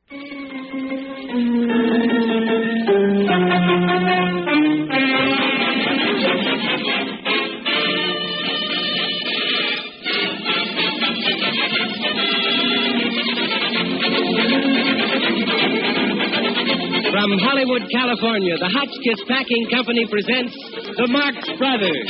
From Hollywood, California, the Hotchkiss Packing Company presents the Marx Brothers.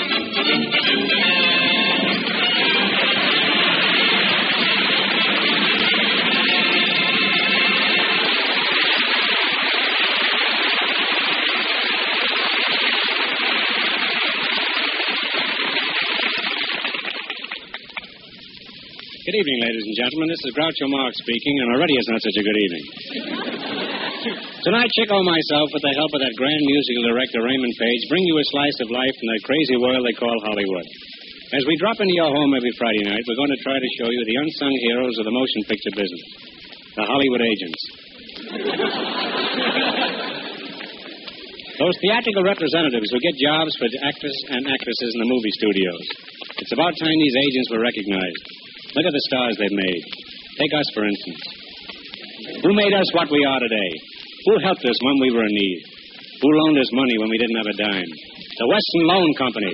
Good evening, ladies and gentlemen. This is Groucho Marx speaking, and already it's not such a good evening. Tonight, Chico and myself, with the help of that grand musical director, Raymond Page, bring you a slice of life in that crazy world they call Hollywood. As we drop into your home every Friday night, we're going to try to show you the unsung heroes of the motion picture business, the Hollywood agents. Those theatrical representatives who get jobs for actors and actresses in the movie studios. It's about time these agents were recognized. Look at the stars they've made. Take us, for instance. Who made us what we are today? Who helped us when we were in need? Who loaned us money when we didn't have a dime? The Western Loan Company.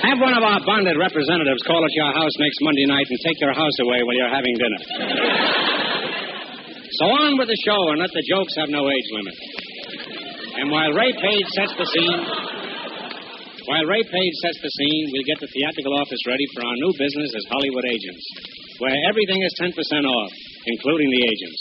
Have one of our bonded representatives call at your house next Monday night and take your house away while you're having dinner. So on with the show and let the jokes have no age limit. And while Ray Page sets the scene, we'll get the theatrical office ready for our new business as Hollywood agents, where everything is 10% off, including the agents.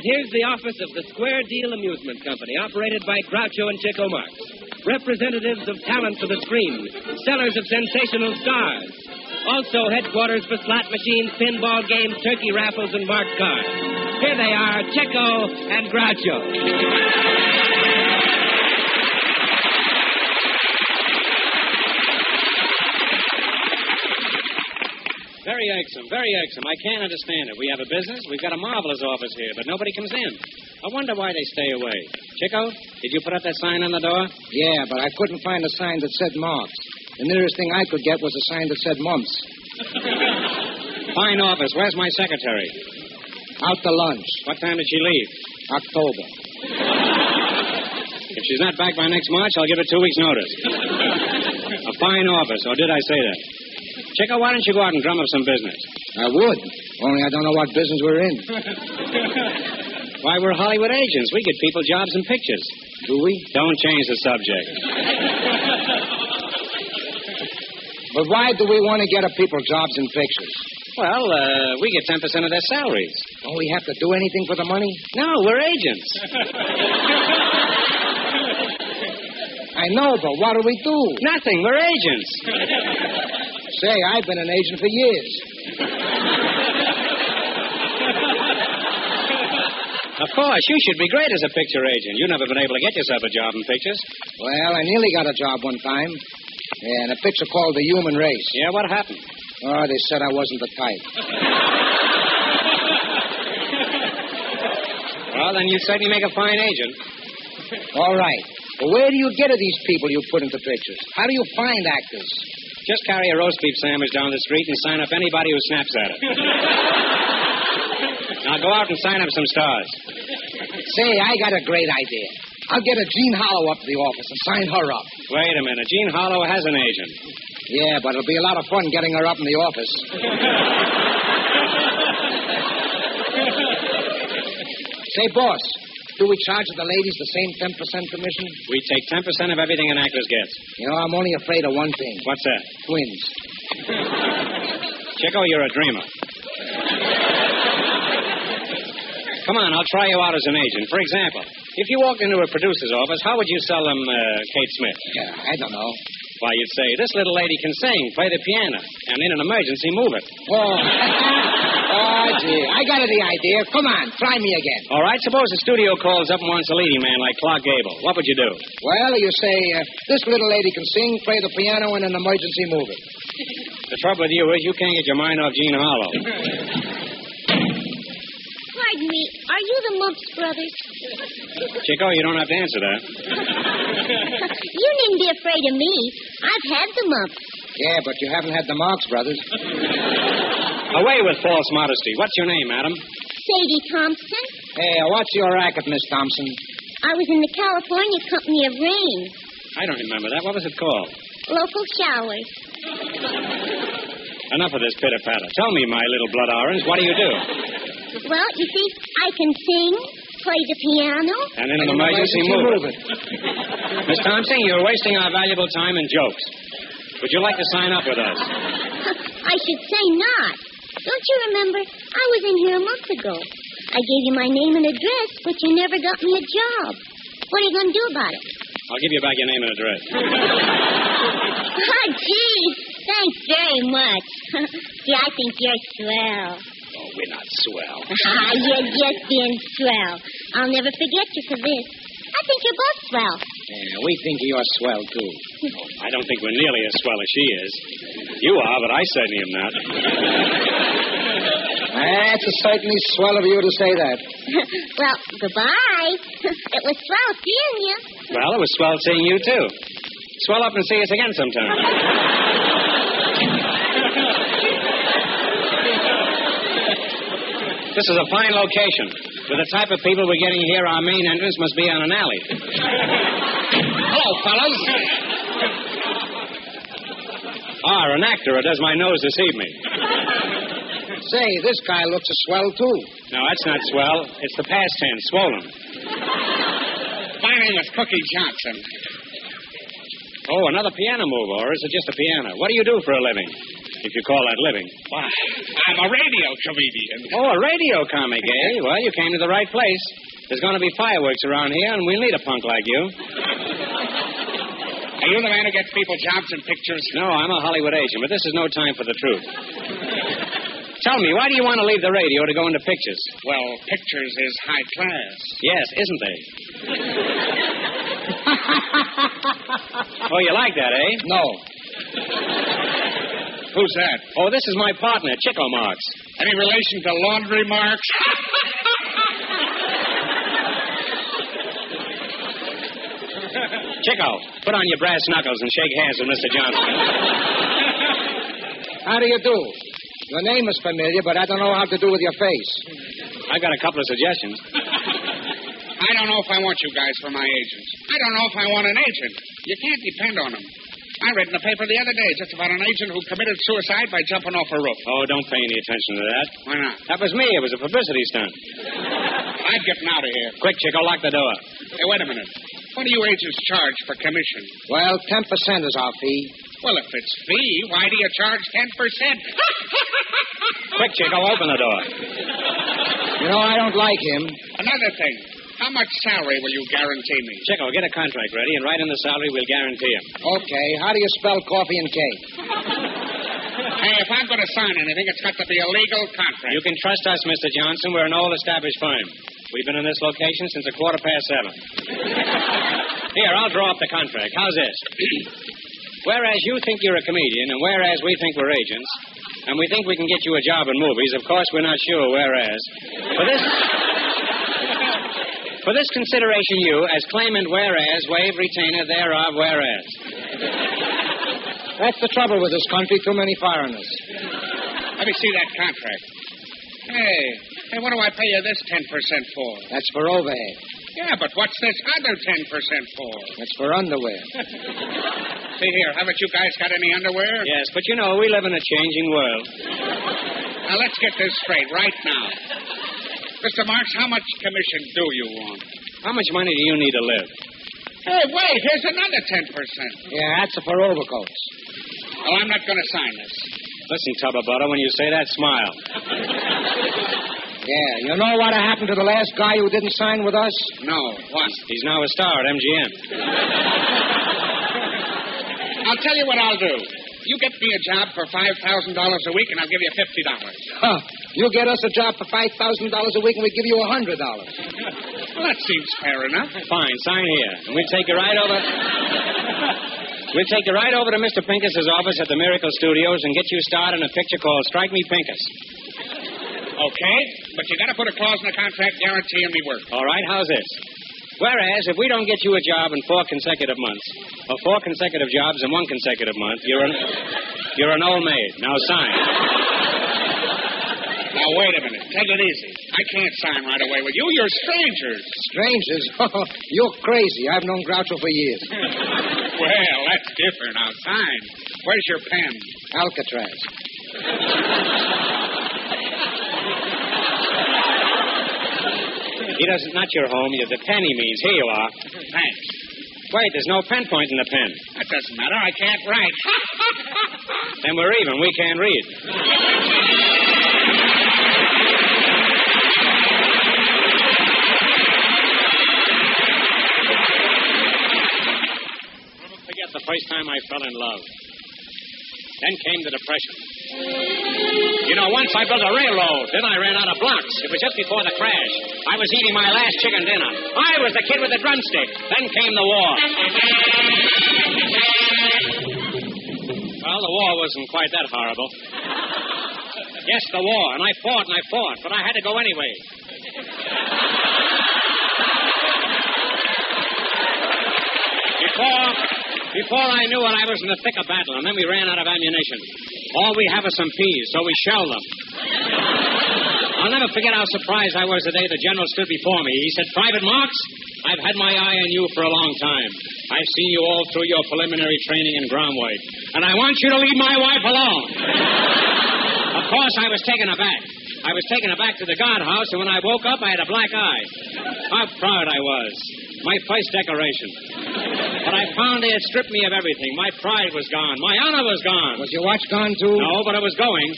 Here's the office of the Square Deal Amusement Company, operated by Groucho and Chico Marx. Representatives of talent for the screen, sellers of sensational stars. Also headquarters for slot machines, pinball games, turkey raffles, and marked cards. Here they are, Chico and Groucho. Very irksome, very irksome. I can't understand it. We have a business. We've got a marvelous office here, but nobody comes in. I wonder why they stay away. Chico, did you put up that sign on the door? Yeah, but I couldn't find a sign that said Marx. The nearest thing I could get was a sign that said Mumps. Fine office. Where's my secretary? Out to lunch. What time did she leave? October. If she's not back by next March, I'll give her 2 weeks' notice. A fine office, or did I say that? Chico, why don't you go out and drum up some business? I would, only I don't know what business we're in. Why, we're Hollywood agents. We get people jobs and pictures. Do we? Don't change the subject. But why do we want to get people jobs and pictures? Well, we get 10% of their salaries. Don't we have to do anything for the money? No, we're agents. I know, but what do we do? Nothing. We're agents. Say, I've been an agent for years. Of course, you should be great as a picture agent. You've never been able to get yourself a job in pictures. Well, I nearly got a job one time. Yeah, in a picture called The Human Race. Yeah, what happened? Oh, they said I wasn't the type. Well, then you certainly make a fine agent. All right. But where do you get at these people you put into pictures? How do you find actors? Just carry a roast beef sandwich down the street and sign up anybody who snaps at it. Now go out and sign up some stars. Say, I got a great idea. I'll get a Jean Hollow up to the office and sign her up. Wait a minute. Jean Hollow has an agent. Yeah, but it'll be a lot of fun getting her up in the office. Say, boss, do we charge the ladies the same 10% commission? We take 10% of everything an actress gets. You know, I'm only afraid of one thing. What's that? Twins. Chico, you're a dreamer. Come on, I'll try you out as an agent. For example, if you walked into a producer's office, how would you sell them Kate Smith? Yeah, I don't know. Why, you'd say, this little lady can sing, play the piano, and in an emergency, move it. Oh, oh, gee, I got the idea. Come on, try me again. All right, suppose the studio calls up and wants a leading man like Clark Gable. What would you do? Well, you say, this little lady can sing, play the piano, and in an emergency, move it. The trouble with you is you can't get your mind off Gene Harlow. Pardon me, are you the Mumps brothers? Chico, you don't have to answer that. You needn't be afraid of me. I've had the Mumps. Yeah, but you haven't had the Marx brothers. Away with false modesty. What's your name, madam? Sadie Thompson. Hey, what's your racket, Miss Thompson? I was in the California Company of Rain. I don't remember that. What was it called? Local showers. Enough of this pitter-patter. Tell me, my little blood orange, what do you do? Well, you see, I can sing, play the piano. And in an emergency, move it. Miss Thompson, you're wasting our valuable time in jokes. Would you like to sign up with us? I should say not. Don't you remember? I was in here a month ago. I gave you my name and address, but you never got me a job. What are you going to do about it? I'll give you back your name and address. Oh, gee. Thanks very much. See, I think you're swell. Oh, we're not swell. You're just being swell. I'll never forget you for this. I think you're both swell. Yeah, we think you're swell, too. I don't think we're nearly as swell as she is. You are, but I certainly am not. That's certainly swell of you to say that. Well, goodbye. It was swell seeing you. Well, it was swell seeing you, too. Swell up and see us again sometime. This is a fine location. With the type of people we're getting here, our main entrance must be on an alley. Hello, fellas. An actor who does my nose deceive me. Say, this guy looks a swell, too. No, that's not swell. It's the past tense, swollen. My name is Cookie Johnson. Oh, another piano move, or is it just a piano? What do you do for a living, if you call that living? Why, I'm a radio comedian. Oh, a radio comic, eh? Well, you came to the right place. There's going to be fireworks around here, and we'll need a punk like you. Are you the man who gets people jobs in pictures? No, I'm a Hollywood agent, but this is no time for the truth. Tell me, why do you want to leave the radio to go into pictures? Well, pictures is high class. Yes, isn't they? Oh, you like that, eh? No. Who's that? Oh, this is my partner, Chico Marx. Any relation to Laundry Marx? Chico, put on your brass knuckles and shake hands with Mr. Johnson. How do you do? Your name is familiar, but I don't know how to do with your face. I've got a couple of suggestions. I don't know if I want you guys for my agents. I don't know if I want an agent. You can't depend on them. I read in the paper the other day just about an agent who committed suicide by jumping off a roof. Oh, don't pay any attention to that. Why not? That was me. It was a publicity stunt. I'm getting out of here. Quick, Chico, lock the door. Hey, wait a minute. What do you agents charge for commission? Well, 10% is our fee. Well, if it's fee, why do you charge 10%? Quick, Chico, open the door. You know, I don't like him. Another thing. How much salary will you guarantee me? Chico, get a contract ready, and write in the salary we'll guarantee him. Okay. How do you spell coffee and cake? Hey, if I'm going to sign anything, it's got to be a legal contract. You can trust us, Mr. Johnson. We're an old-established firm. We've been in this location since 7:15. Here, I'll draw up the contract. How's this? Whereas you think you're a comedian, and whereas we think we're agents, and we think we can get you a job in movies, of course we're not sure whereas. For this consideration, you, as claimant whereas, waive retainer thereof whereas. That's the trouble with this country, too many foreigners. Let me see that contract. Hey, what do I pay you this 10% for? That's for overhead. Yeah, but what's this other 10% for? That's for underwear. See here, haven't you guys got any underwear? Yes, but you know, we live in a changing world. Now, let's get this straight right now. Mr. Marx, how much commission do you want? How much money do you need to live? Hey, wait, here's another 10%. Yeah, that's for overcoats. Well, I'm not going to sign this. Listen, Tubba Butter, when you say that, smile. Yeah, you know what happened to the last guy who didn't sign with us? No, what? He's now a star at MGM. I'll tell you what I'll do. You get me a job for $5,000 a week, and I'll give you $50. Huh. You get us a job for $5,000 a week, and we give you $100. Well, that seems fair enough. Fine, sign here. And we'll take you right over... We'll take you right over to Mr. Pincus's office at the Miracle Studios and get you starred in a picture called Strike Me Pincus. Okay, but you got to put a clause in the contract guaranteeing me work. All right, how's this? Whereas, if we don't get you a job in 4 consecutive months, or 4 consecutive jobs in 1 consecutive month, you're an old maid. Now sign. Now, wait a minute. Take it easy. I can't sign right away with you. You're strangers. Strangers? Oh, you're crazy. I've known Groucho for years. Well, that's different. Now, sign. Where's your pen? Alcatraz. He doesn't, not your home. The pen he means. Here you are. Thanks. Wait, there's no pen point in the pen. That doesn't matter. I can't write. Then we're even. We can't read. Never forget the first time I fell in love. Then came the Depression. You know, once I built a railroad. Then I ran out of blocks. It was just before the crash. I was eating my last chicken dinner. I was the kid with the drumstick. Then came the war. Well, the war wasn't quite that horrible. Yes, the war. And I fought. But I had to go anyway. Before I knew it, I was in the thick of battle, and then we ran out of ammunition. All we have is some peas, so we shelled them. I'll never forget how surprised I was the day the general stood before me. He said, "Private Marx, I've had my eye on you for a long time. I've seen you all through your preliminary training in ground work, and I want you to leave my wife alone." Of course, I was taken aback. I was taken aback to the guardhouse, and when I woke up, I had a black eye. How proud I was. My first decoration. But I found they had stripped me of everything. My pride was gone. My honor was gone. Was your watch gone, too? No, but it was going.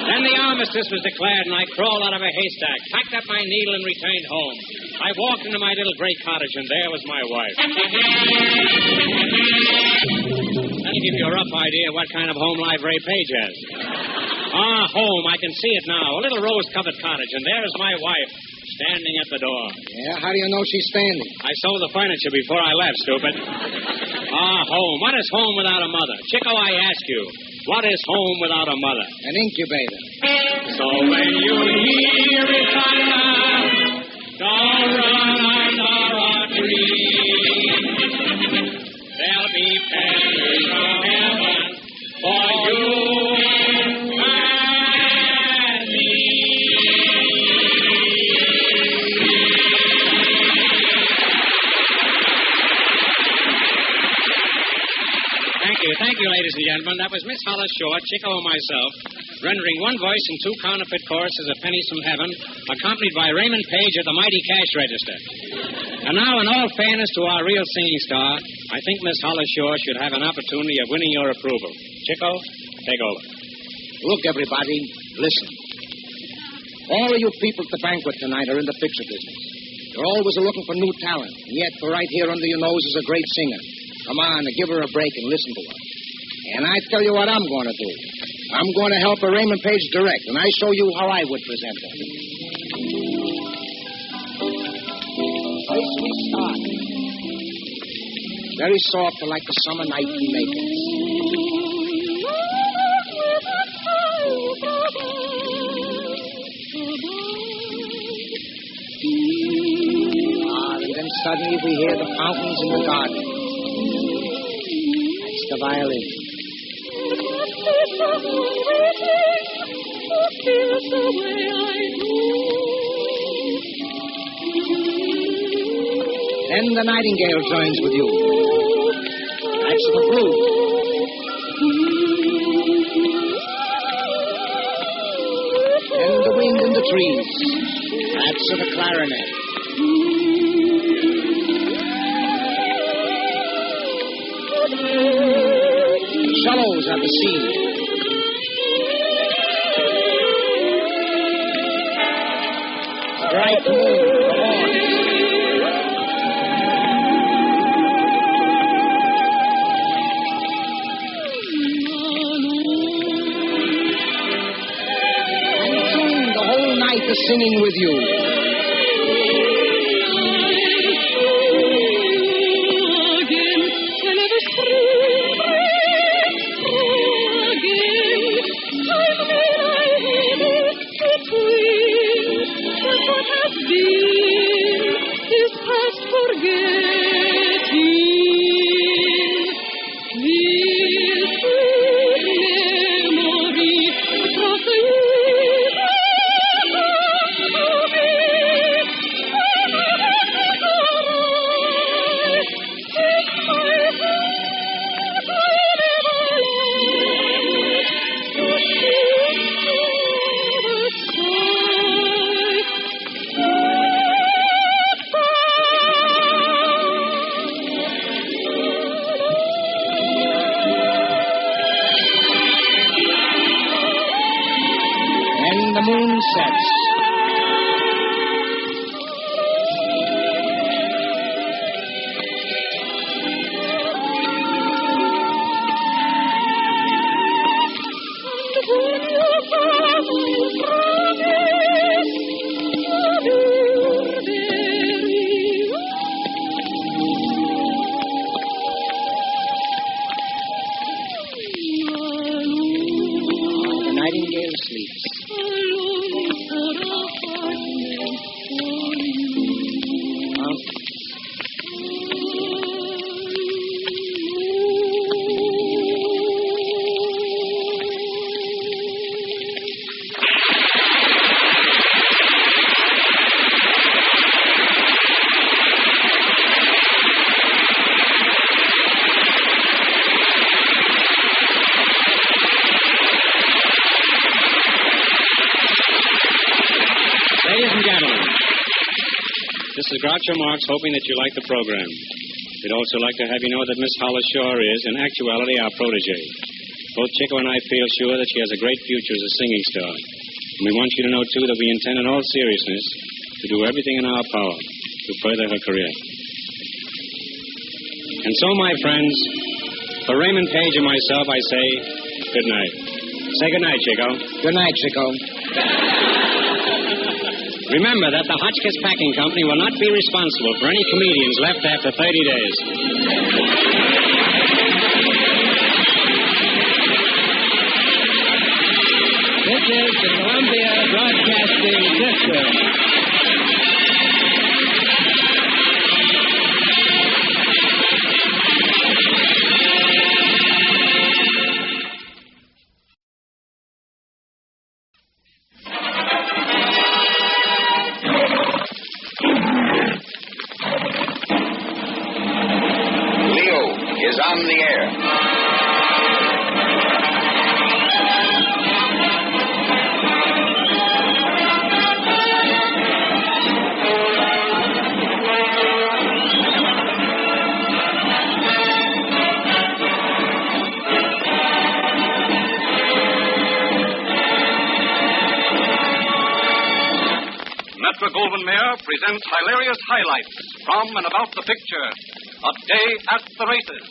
Then the armistice was declared, and I crawled out of a haystack, packed up my needle, and returned home. I walked into my little gray cottage, and there was my wife. That'll give you a rough idea what kind of home life Ray Page has. Ah, home. I can see it now. A little rose-covered cottage, and there's my wife, standing at the door. Yeah, how do you know she's standing? I sold the furniture before I left, stupid. Ah, home. What is home without a mother? Chico, I ask you, what is home without a mother? An incubator. So when you hear it thunder, don't run under a tree. There'll be pennies from heaven for you and me. Thank you, ladies and gentlemen. That was Miss Hollis Short, Chico, and myself, rendering one voice in 2 counterfeit choruses of Pennies from Heaven, accompanied by Raymond Page at the mighty cash register. And now, in all fairness to our real singing star, I think Miss Hollis Short should have an opportunity of winning your approval. Chico, take over. Look, everybody, listen. All of you people at the banquet tonight are in the picture business. You're always looking for new talent, and yet right here under your nose is a great singer. Come on, give her a break and listen to her. And I tell you what I'm going to do. I'm going to help her Raymond Page direct, and I show you how I would present her. First we start. Very soft like a summer night in Naples. And then suddenly we hear the fountains in the garden. That's the violin. Then the nightingale joins with you. That's the flute. And the wind in the trees. That's of the clarinet. Cellos at the scene. Bright moon, the horns. Singing with you. This is Groucho Marx, hoping that you like the program. We'd also like to have you know that Miss Hollis Shore is, in actuality, our protege. Both Chico and I feel sure that she has a great future as a singing star. And we want you to know, too, that we intend in all seriousness to do everything in our power to further her career. And so, my friends, for Raymond Page and myself, I say good night. Say good night, Chico. Good night, Chico. Remember that the Hotchkiss Packing Company will not be responsible for any comedians left after 30 days. This is the Columbia Broadcasting System. On the air. Metro-Goldwyn-Mayer presents hilarious highlights from and about the picture, A Day at the Races.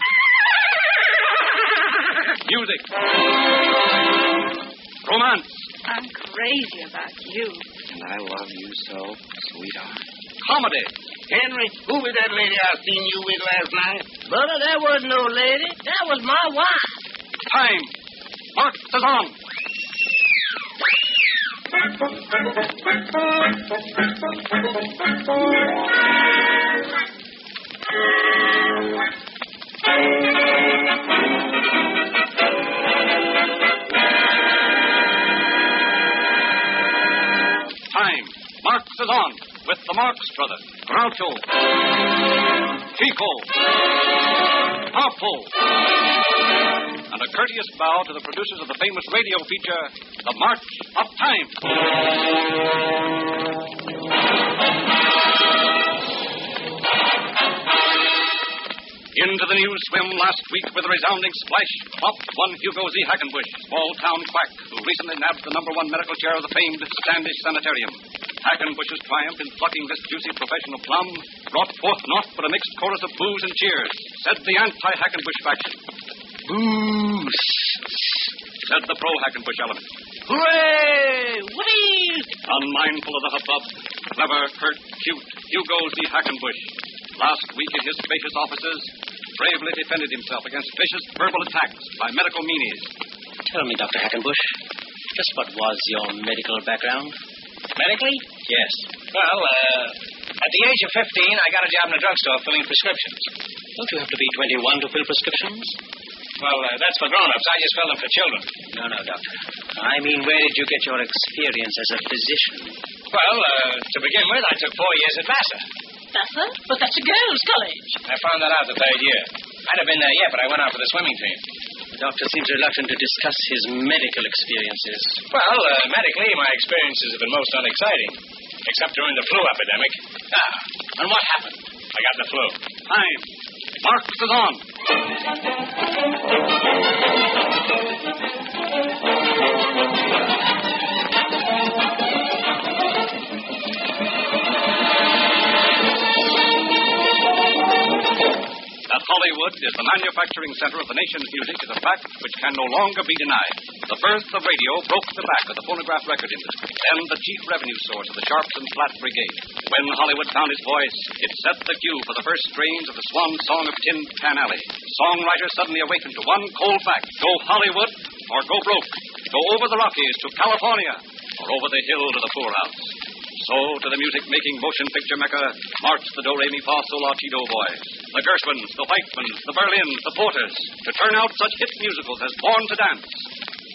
Music. Romance. I'm crazy about you. And I love you so, sweetheart. Comedy. Henry, who was that lady I seen you with last night? Brother, that wasn't no lady. That was my wife. Time. Marxes on. Time. Marxes on with the Marx brothers, Groucho, Chico, Harpo, and a courteous bow to the producers of the famous radio feature, The March of Time. Into the news swim last week with a resounding splash popped one Hugo Z. Hackenbush, small-town quack, who recently nabbed the #1 medical chair of the famed Standish Sanitarium. Hackenbush's triumph in plucking this juicy professional plum brought forth naught but a mixed chorus of boos and cheers, said the anti-Hackenbush faction. Boo! Said the pro-Hackenbush element. Hooray! Whee! Unmindful of the hubbub, clever, curt, cute Hugo Z. Hackenbush, last week in his spacious offices, bravely defended himself against vicious verbal attacks by medical meanies. Tell me, Dr. Hackenbush, just what was your medical background? Medically? Yes. Well, at the age of 15, I got a job in a drugstore filling prescriptions. Don't you have to be 21 to fill prescriptions? Well, that's for grown-ups. I just fill them for children. No, Doctor. I mean, where did you get your experience as a physician? Well, to begin with, I took 4 years at Vassar. Vassar? But that's a girls' college. I found that out the 3rd year. I'd have been there yet, but I went out for the swimming team. The doctor seems reluctant to discuss his medical experiences. Well, medically, my experiences have been most unexciting. Except during the flu epidemic. And what happened? I got the flu. Time. Marx is on. That Hollywood is the manufacturing center of the nation's music is a fact which can no longer be denied. The birth of radio broke the back of the phonograph record industry, then the chief revenue source of the Sharps and Flat Brigade. When Hollywood found its voice, it set the cue for the first strains of the swan song of Tin Pan Alley. Songwriters suddenly awakened to one cold fact: go Hollywood or go broke. Go over the Rockies to California or over the hill to the poorhouse. So, to the music-making motion picture mecca marched the Do-Re-Mi-Fa-Sol-La-Ti-Do boys, the Gershwins, the Whitemans, the Berlins, the Porters, to turn out such hit musicals as Born to Dance,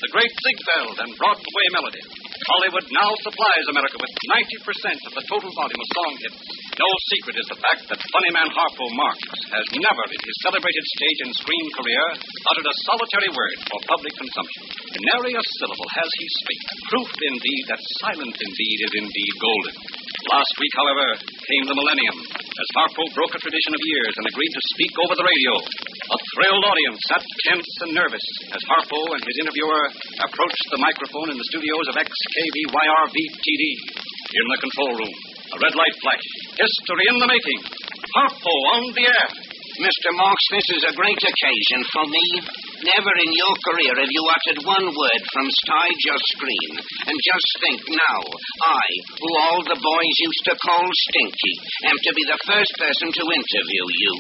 the Great Ziegfeld, and Broadway Melody. Hollywood now supplies America with 90% of the total volume of song hits. No secret is the fact that funny man Harpo Marx has never in his celebrated stage and screen career uttered a solitary word for public consumption. In nary a syllable has he spake. Proof indeed that silent indeed is indeed golden. Last week, however, came the millennium, as Harpo broke a tradition of years and agreed to speak over the radio. A thrilled audience sat tense and nervous as Harpo and his interviewer approached the microphone in the studios of XKVYR-VTD. In the control room, a red light flashed. History in the making. Harpo on the air. Mr. Marx, this is a great occasion for me. Never in your career have you uttered one word from stage or screen. And just think now, I, who all the boys used to call Stinky, am to be the first person to interview you.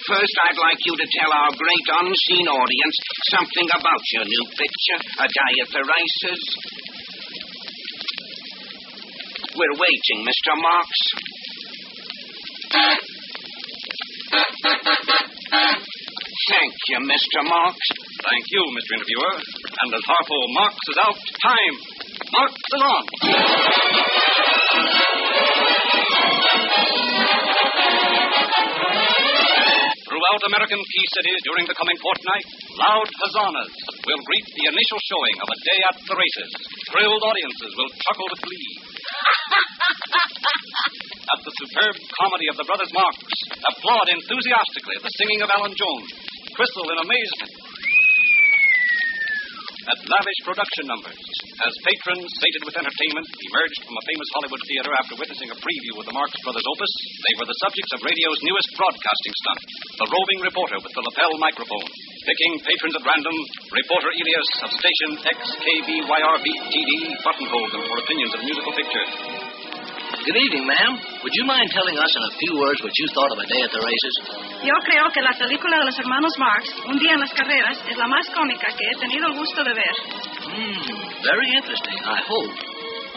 First, I'd like you to tell our great unseen audience something about your new picture, A Day at the Races. We're waiting, Mr. Marx. Thank you, Mr. Marx. Thank you, Mr. Interviewer. And as Harpo Marx is out, time. Marx is on. Throughout American key cities during the coming fortnight, loud hosannas will greet the initial showing of A Day at the Races. Thrilled audiences will chuckle with glee. At the superb comedy of the Brothers Marx, applaud enthusiastically the singing of Alan Jones, whistle in amazement at lavish production numbers, as patrons sated with entertainment emerged from a famous Hollywood theater after witnessing a preview of the Marx Brothers' opus. They were the subjects of radio's newest broadcasting stunt, the roving reporter with the lapel microphone. Picking patrons at random, reporter Elias of station XKVYR-VTD buttonholed them for opinions of the musical picture. Good evening, ma'am. Would you mind telling us in a few words what you thought of A Day at the Races? Yo creo que la película de los hermanos Marx, Un día en las carreras, es la más cómica que he tenido el gusto de ver. Very interesting, I hope.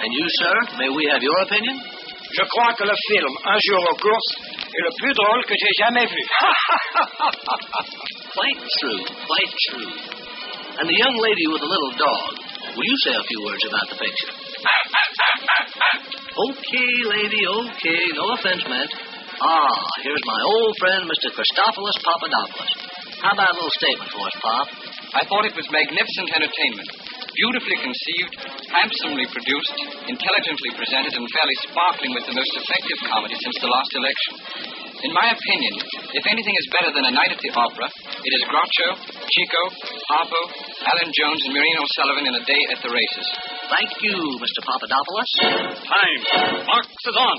And you, sir, may we have your opinion? Je crois que le film Un jour aux courses est le plus drôle que j'ai jamais vu. Quite true, quite true. And the young lady with the little dog, will you say a few words about the picture? Okay, lady, okay. No offense meant. Here's my old friend, Mr. Christopoulos Papadopoulos. How about a little statement for us, Pop? I thought it was magnificent entertainment. beautifully conceived, handsomely produced, intelligently presented, and fairly sparkling with the most effective comedy since the last election. In my opinion, if anything is better than A Night at the Opera, it is Groucho, Chico, Harpo, Alan Jones, and Maureen O'Sullivan in A Day at the Races. Thank you, Mr. Papadopoulos. Time. Marx is on.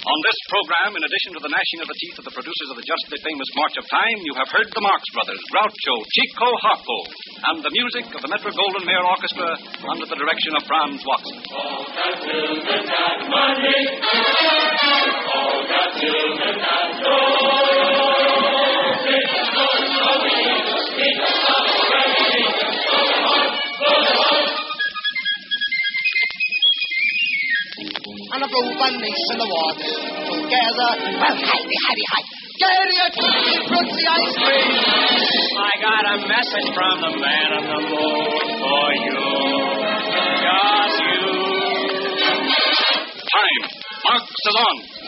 On this program, in addition to the gnashing of the teeth of the producers of the justly famous March of Time, you have heard the Marx Brothers, Groucho, Chico, Harpo, and the music of the Metro-Goldwyn-Mayer Orchestra under the direction of Franz Watson. All got children got money. All got children got glory. So we just speak of already. Go on, go on. On a blue bunnies in the water together. Well, hi. Get it, Brooksy ice cream. I got a message from the man on the moon for you. Just you. Time. Marx is on.